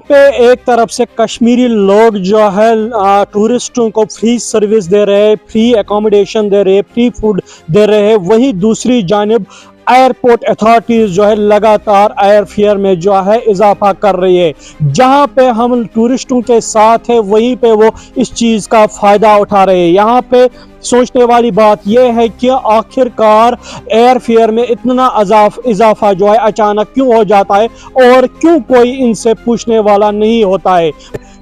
पे एक तरफ से कश्मीरी लोग जो है टूरिस्टों को फ्री सर्विस दे रहे हैं, फ्री एकोमोडेशन दे रहे हैं, फ्री फूड दे रहे हैं, वहीं दूसरी जानिब एयरपोर्ट अथॉरिटीज़ जो है लगातार एयर फेयर में जो है इजाफा कर रही है। जहां पे हम टूरिस्टों के साथ है वहीं पे वो इस चीज़ का फ़ायदा उठा रहे हैं। यहाँ पे सोचने वाली बात यह है कि आखिरकार एयर फेयर में इतना इजाफा जो है अचानक क्यों हो जाता है और क्यों कोई इनसे पूछने वाला नहीं होता है।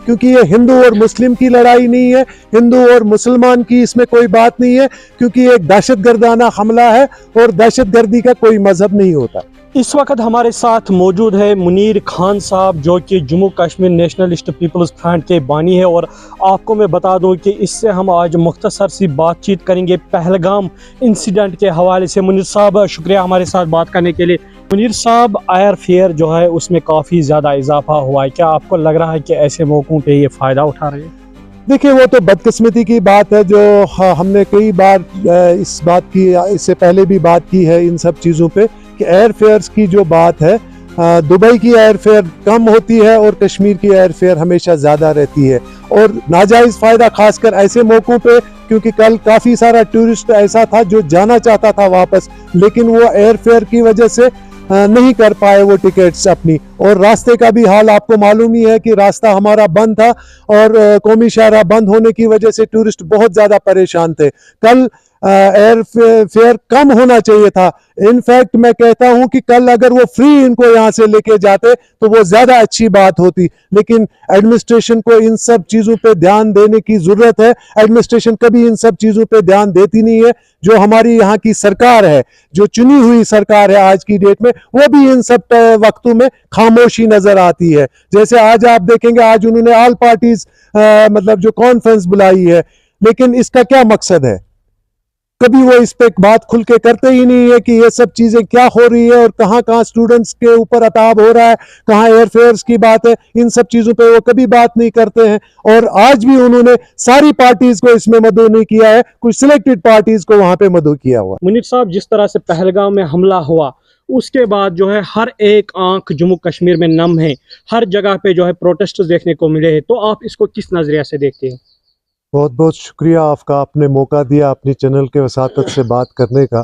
क्योंकि ये हिंदू और मुस्लिम की लड़ाई नहीं है, हिंदू और मुसलमान की इसमें कोई बात नहीं है, क्योंकि ये एक दहशतगर्दाना हमला है और दहशतगर्दी का कोई मजहब नहीं होता। इस वक्त हमारे साथ मौजूद है मुनीर खान साहब, जो कि Jammu Kashmir nationalist people's front के बानी है, और आपको मैं बता दूं कि इससे हम आज मुख्तसर सी बातचीत करेंगे पहलगाम इंसिडेंट के हवाले से। मुनीर साहब, शुक्रिया हमारे साथ बात करने के लिए। मुनीर साहब, एयर फेयर जो है उसमें काफ़ी ज़्यादा इजाफा हुआ है, क्या आपको लग रहा है कि ऐसे मौक़ों पे ये फ़ायदा उठा रहे हैं? देखिए, वो तो बदकिस्मती की बात है जो हमने कई बार इस बात की, इससे पहले भी बात की है इन सब चीज़ों पे, कि एयर फेयर्स की जो बात है, दुबई की एयर फेयर कम होती है और कश्मीर की एयर फेयर हमेशा ज़्यादा रहती है। और नाजायज़ फ़ायदा खासकर ऐसे मौक़ों पे, क्योंकि कल काफ़ी सारा टूरिस्ट ऐसा था जो जाना चाहता था वापस, लेकिन वो एयर फेयर की वजह से नहीं कर पाए वो टिकट्स अपनी। और रास्ते का भी हाल आपको मालूम ही है कि रास्ता हमारा बंद था और कौमी शाहराह बंद होने की वजह से टूरिस्ट बहुत ज़्यादा परेशान थे। कल एयर फेयर कम होना चाहिए था। इनफैक्ट मैं कहता हूं कि कल अगर वो फ्री इनको यहाँ से लेके जाते तो वो ज़्यादा अच्छी बात होती, लेकिन एडमिनिस्ट्रेशन को इन सब चीज़ों पे ध्यान देने की ज़रूरत है। एडमिनिस्ट्रेशन कभी इन सब चीज़ों पे ध्यान देती नहीं है। जो हमारी यहाँ की सरकार है, जो चुनी हुई सरकार है आज की डेट में, वो भी इन सब वक्तों में खामोशी नज़र आती है। जैसे आज आप देखेंगे, आज उन्होंने ऑल पार्टीज मतलब जो कॉन्फ्रेंस बुलाई है, लेकिन इसका क्या मकसद है? कभी वो इस पे बात खुल के करते ही नहीं है कि ये सब चीजें क्या हो रही है और कहाँ कहाँ स्टूडेंट्स के ऊपर अताब हो रहा है, कहाँ एयर फेयर्स की बात है। इन सब चीजों पे वो कभी बात नहीं करते हैं। और आज भी उन्होंने सारी पार्टीज को इसमें मदऊ नहीं किया है, कुछ सिलेक्टेड पार्टीज को वहां पे मदऊ किया हुआ। मुनीर साहब, जिस तरह से पहलगाम में हमला हुआ उसके बाद जो है हर एक आंख जम्मू कश्मीर में नम है, हर जगह पे जो है प्रोटेस्ट देखने को मिले हैं, तो आप इसको किस नजरिया से देखते हैं? बहुत बहुत शुक्रिया आपका, आपने मौका दिया अपनी चैनल के वसातत से बात करने का।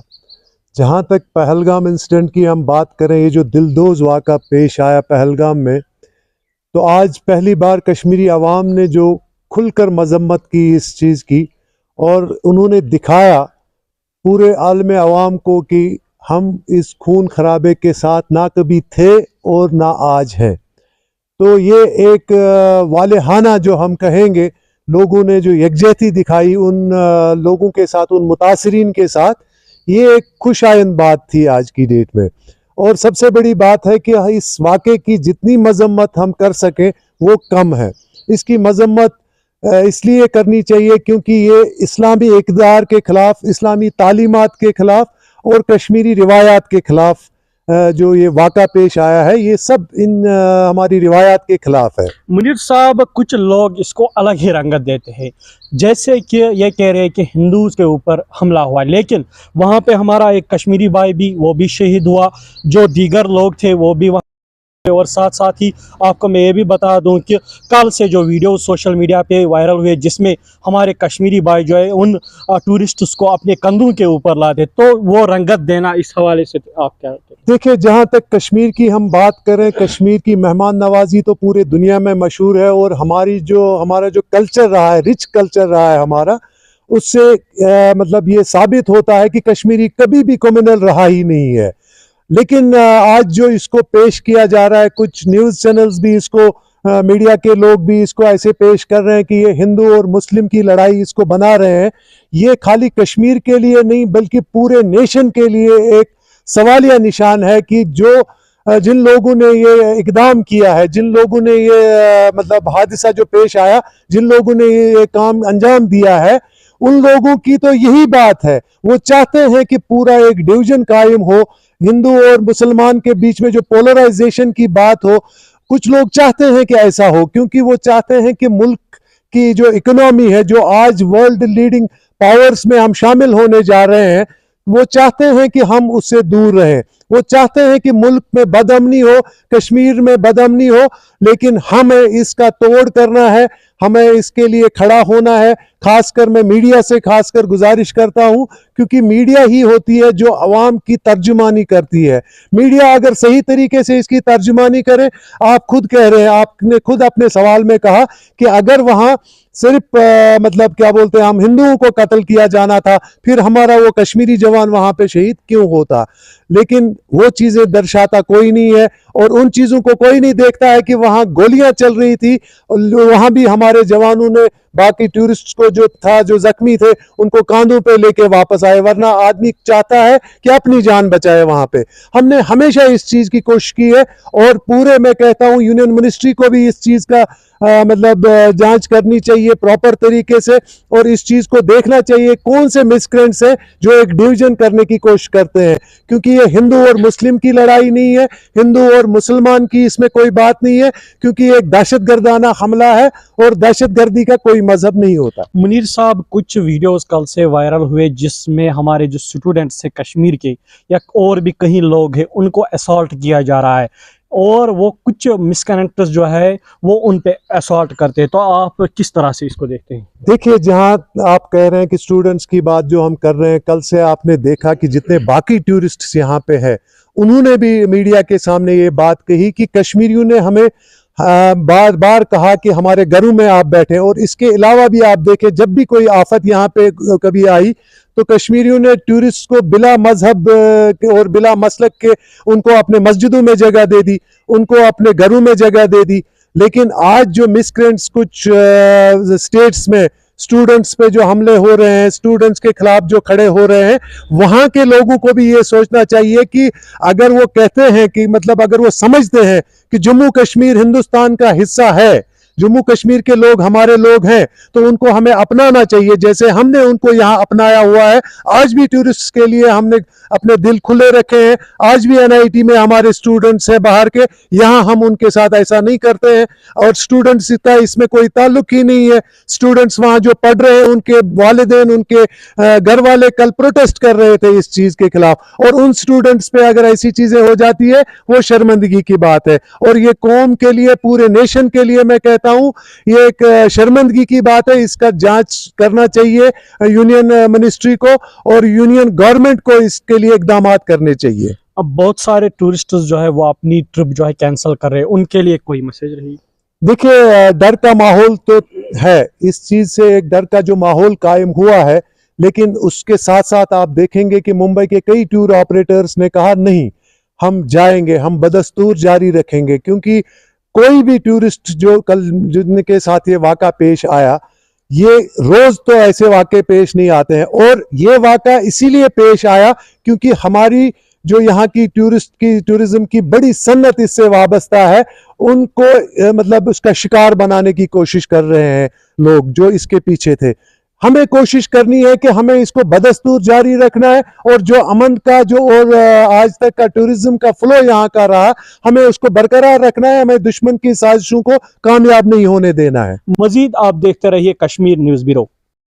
जहाँ तक पहलगाम इंसिडेंट की हम बात करें, ये जो दिलदोज़ वाक़ा पेश आया पहलगाम में, तो आज पहली बार कश्मीरी अवाम ने जो खुलकर मजम्मत की इस चीज़ की, और उन्होंने दिखाया पूरे आलम अवाम को कि हम इस खून खराबे के साथ ना कभी थे और ना आज है। तो ये एक वालेहाना जो हम कहेंगे, लोगों ने जो यकजहती दिखाई उन लोगों के साथ, उन मुतासरीन के साथ, ये एक खुशाइंद बात थी आज की डेट में। और सबसे बड़ी बात है कि इस वाक़े की जितनी मजम्मत हम कर सकें वो कम है। इसकी मजम्मत इसलिए करनी चाहिए क्योंकि ये इस्लामी इक़्तिदार के ख़िलाफ़, इस्लामी तालीमात के ख़िलाफ़ और कश्मीरी रिवायात के ख़िलाफ़ जो ये वाक़ा पेश आया है, ये सब इन हमारी रिवायात के ख़िलाफ़ है। मुनीर साहब, कुछ लोग इसको अलग ही रंगत देते हैं, जैसे कि ये कह रहे हैं कि हिंदूज़ के ऊपर हमला हुआ, लेकिन वहाँ पे हमारा एक कश्मीरी भाई भी, वो भी शहीद हुआ, जो दीगर लोग थे वो भी वहाँ। और साथ साथ ही आपको मैं ये भी बता दूं कि कल से जो वीडियो सोशल मीडिया पे वायरल हुए, जिसमें हमारे कश्मीरी भाई जो है उन टूरिस्ट्स को अपने कंधों के ऊपर लाते, तो वो रंगत देना, इस हवाले से आप क्या कहते हैं? देखिए, जहाँ तक कश्मीर की हम बात करें, कश्मीर की मेहमान नवाजी तो पूरे दुनिया में मशहूर है, और हमारा जो कल्चर रहा है, रिच कल्चर रहा है हमारा, उससे मतलब ये साबित होता है कि कश्मीरी कभी भी कम्युनल रहा ही नहीं है। लेकिन आज जो इसको पेश किया जा रहा है, कुछ न्यूज़ चैनल्स भी इसको, मीडिया के लोग भी इसको ऐसे पेश कर रहे हैं कि ये हिंदू और मुस्लिम की लड़ाई इसको बना रहे हैं। ये खाली कश्मीर के लिए नहीं बल्कि पूरे नेशन के लिए एक सवालिया निशान है कि जिन लोगों ने ये इक़दाम किया है, जिन लोगों ने ये मतलब हादसा जो पेश आया, जिन लोगों ने ये काम अंजाम दिया है, उन लोगों की तो यही बात है। वो चाहते हैं कि पूरा एक डिवीजन कायम हो, हिंदू और मुसलमान के बीच में जो पोलराइजेशन की बात हो। कुछ लोग चाहते हैं कि ऐसा हो, क्योंकि वो चाहते हैं कि मुल्क की जो इकोनॉमी है, जो आज वर्ल्ड लीडिंग पावर्स में हम शामिल होने जा रहे हैं, वो चाहते हैं कि हम उससे दूर रहें। وہ چاہتے ہیں کہ ملک میں بدامنی ہو, کشمیر میں بدامنی ہو, لیکن ہمیں اس کا توڑ کرنا ہے, ہمیں اس کے لیے کھڑا ہونا ہے. خاص کر میں میڈیا سے خاص کر گزارش کرتا ہوں, کیونکہ میڈیا ہی ہوتی ہے جو عوام کی ترجمانی کرتی ہے. میڈیا اگر صحیح طریقے سے اس کی ترجمانی کرے, آپ خود کہہ رہے ہیں, آپ نے خود اپنے سوال میں کہا کہ اگر وہاں صرف مطلب کیا بولتے ہیں ہم ہندوؤں کو قتل کیا جانا تھا, پھر ہمارا وہ کشمیری جوان وہاں پہ شہید کیوں ہوتا؟ لیکن وہ چیزیں درشاتا کوئی نہیں ہے, اور ان چیزوں کو کوئی نہیں دیکھتا ہے کہ وہاں گولیاں چل رہی تھی, وہاں بھی ہمارے جوانوں نے باقی ٹورسٹ کو جو تھا, جو زخمی تھے, ان کو کاندھوں پہ لے کے واپس آئے, ورنہ آدمی چاہتا ہے کہ اپنی جان بچائے وہاں پہ. ہم نے ہمیشہ اس چیز کی کوشش کی ہے, اور پورے میں کہتا ہوں یونین منسٹری کو بھی اس چیز کا مطلب جانچ کرنی چاہیے پراپر طریقے سے, اور اس چیز کو دیکھنا چاہیے کون سے مسکرینٹس ہیں جو ایک ڈویژن کرنے کی کوشش کرتے ہیں, کیونکہ یہ ہندو اور مسلم کی لڑائی نہیں ہے, ہندو اور مسلمان کی اس میں کوئی بات نہیں ہے, کیونکہ یہ ایک دہشت گردانہ حملہ ہے, اور دہشت گردی کا کوئی مذہب نہیں ہوتا. منیر صاحب, کچھ ویڈیوز کل سے وائرل ہوئے جس میں ہمارے جو اسٹوڈنٹس ہیں کشمیر کے یا اور بھی کہیں لوگ ہیں, ان کو اسالٹ کیا جا رہا ہے, اور وہ کچھ مسکنیکٹرز جو ہے وہ ان پہ اسالٹ کرتے ہیں. تو آپ کس طرح سے اس کو دیکھتے ہیں؟ دیکھیے, جہاں آپ کہہ رہے ہیں کہ اسٹوڈنٹس کی بات جو ہم کر رہے ہیں, کل سے آپ نے دیکھا کہ جتنے باقی ٹورسٹس یہاں پہ ہیں, انہوں نے بھی میڈیا کے سامنے یہ بات کہی کہ کشمیریوں نے ہمیں بار بار کہا کہ ہمارے گھروں میں آپ بیٹھیں. اور اس کے علاوہ بھی آپ دیکھیں, جب بھی کوئی آفت یہاں پہ کبھی آئی تو کشمیریوں نے ٹورسٹ کو بلا مذہب اور بلا مسلک کے ان کو اپنے مسجدوں میں جگہ دے دی, ان کو اپنے گھروں میں جگہ دے دی. لیکن آج جو مسکرینٹس کچھ اسٹیٹس میں اسٹوڈنٹس پہ جو حملے ہو رہے ہیں, اسٹوڈنٹس کے خلاف جو کھڑے ہو رہے ہیں, وہاں کے لوگوں کو بھی یہ سوچنا چاہیے کہ اگر وہ کہتے ہیں کہ مطلب اگر وہ سمجھتے ہیں کہ جموں کشمیر ہندوستان کا حصہ ہے, جموں کشمیر کے لوگ ہمارے لوگ ہیں, تو ان کو ہمیں اپنانا چاہیے جیسے ہم نے ان کو یہاں اپنایا ہوا ہے. آج بھی ٹورسٹ کے لیے ہم نے اپنے دل کھلے رکھے ہیں, آج بھی NIT میں ہمارے اسٹوڈنٹس ہیں باہر کے, یہاں ہم ان کے ساتھ ایسا نہیں کرتے ہیں, اور اسٹوڈنٹس کا اس میں کوئی تعلق ہی نہیں ہے. اسٹوڈنٹس وہاں جو پڑھ رہے ہیں, ان کے والدین, ان کے گھر والے کل پروٹیسٹ کر رہے تھے اس چیز کے خلاف, اور ان اسٹوڈنٹس پہ اگر ایسی چیزیں ہو جاتی ہے وہ شرمندگی کی بات ہے. اور یہ قوم کے لیے, پورے نیشن کے لیے میں کہتا ہوں یہ ایک شرمندگی کی بات ہے. اس کا جانچ کرنا چاہیے یونین منسٹری کو, اور یونین گورنمنٹ کو اس کے لیے اقدامات کرنے چاہیے. اب بہت سارے ٹورسٹس جو ہے وہ اپنی ٹرپ جو ہے کینسل کر رہے ہیں, ان کے لیے کوئی میسج رہی؟ دیکھیے, ڈر کا ماحول تو ہے, اس چیز سے ایک ڈر کا جو ماحول قائم ہوا ہے, لیکن اس کے ساتھ ساتھ آپ دیکھیں گے کہ ممبئی کے کئی ٹور آپریٹرز نے کہا نہیں, ہم جائیں گے, ہم بدستور جاری رکھیں گے, کیونکہ کوئی بھی ٹورسٹ جو کل جن کے ساتھ یہ واقعہ پیش آیا, یہ روز تو ایسے واقعے پیش نہیں آتے ہیں, اور یہ واقعہ اسی لیے پیش آیا کیونکہ ہماری جو یہاں کی ٹورزم کی بڑی صنعت اس سے وابستہ ہے, ان کو مطلب اس کا شکار بنانے کی کوشش کر رہے ہیں لوگ جو اس کے پیچھے تھے. ہمیں کوشش کرنی ہے کہ ہمیں اس کو بدستور جاری رکھنا ہے, اور جو امن کا جو اور آج تک کا ٹورزم کا فلو یہاں کا رہا, ہمیں اس کو برقرار رکھنا ہے, ہمیں دشمن کی سازشوں کو کامیاب نہیں ہونے دینا ہے. مزید آپ دیکھتے رہیے کشمیر نیوز بیورو.